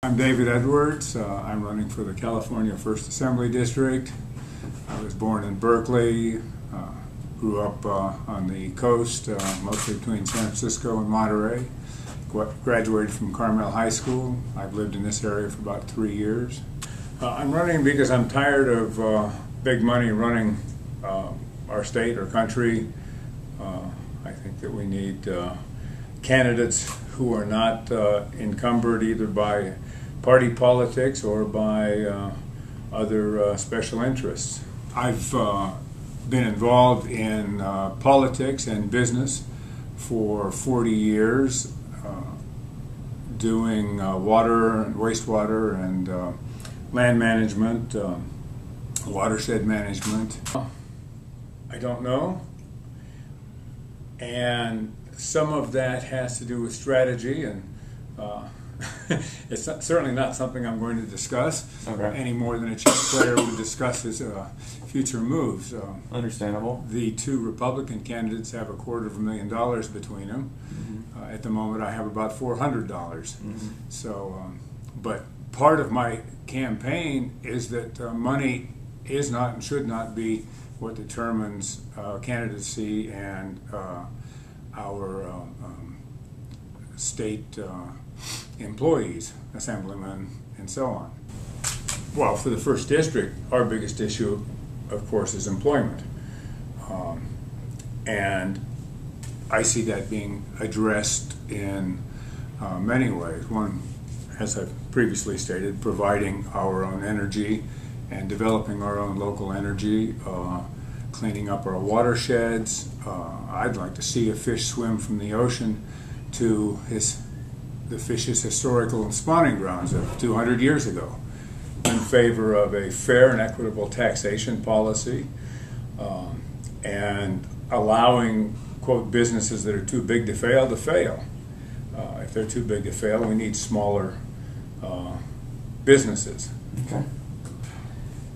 I'm David Edwards. I'm running for the California 1st Assembly District. I was born in Berkeley, grew up on the coast, mostly between San Francisco and Monterey. Graduated from Carmel High School. I've lived in this area for about 3 years. I'm running because I'm tired of big money running our state or country. I think that we need candidates who are not encumbered either by party politics or by other special interests. I've been involved in politics and business for 40 years, doing water and wastewater and land management, watershed management. I don't know, and some of that has to do with strategy, and it's certainly not something I'm going to discuss any more than a chess player would discuss his future moves. Understandable. The two Republican candidates have $250,000 between them. At the moment, I have about $400. So, but part of my campaign is that money is not and should not be what determines candidacy and our state employees, assemblymen, and so on. Well, for the 1st District, our biggest issue, of course, is employment. And I see that being addressed in many ways. One, as I've previously stated, providing our own energy and developing our own local energy, cleaning up our watersheds. I'd like to see a fish swim from the ocean to the fish's historical spawning grounds of 200 years ago, in favor of a fair and equitable taxation policy, and allowing, quote, businesses that are too big to fail to fail. If they're too big to fail, we need smaller businesses. Okay.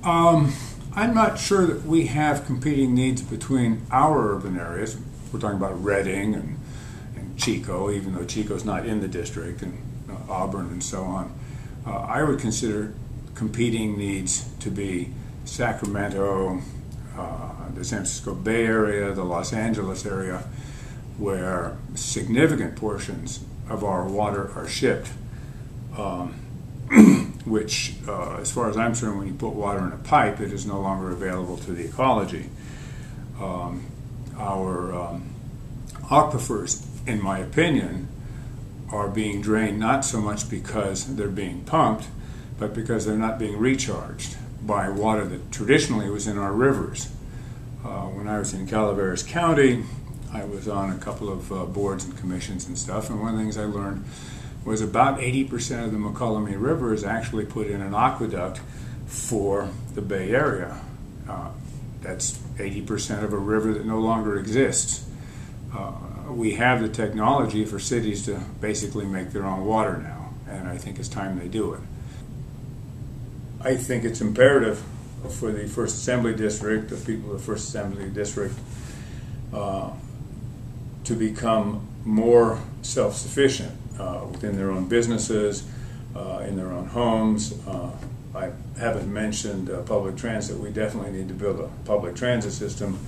I'm not sure that we have competing needs between our urban areas. We're talking about Redding and Chico, even though Chico's not in the district, and Auburn and so on. I would consider competing needs to be Sacramento, the San Francisco Bay Area, the Los Angeles area, where significant portions of our water are shipped, which, as far as I'm concerned, when you put water in a pipe, it is no longer available to the ecology. Our aquifers, in my opinion, are being drained not so much because they're being pumped, but because they're not being recharged by water that traditionally was in our rivers. When I was in Calaveras County, I was on a couple of boards and commissions and stuff, and one of the things I learned was about 80% of the Mokelumne River is actually put in an aqueduct for the Bay Area. That's 80% of a river that no longer exists. We have the technology for cities to basically make their own water now, and I think it's time they do it. I think it's imperative for the 1st Assembly District, the people of the 1st Assembly District, to become more self-sufficient within their own businesses, in their own homes. I haven't mentioned public transit. We definitely need to build a public transit system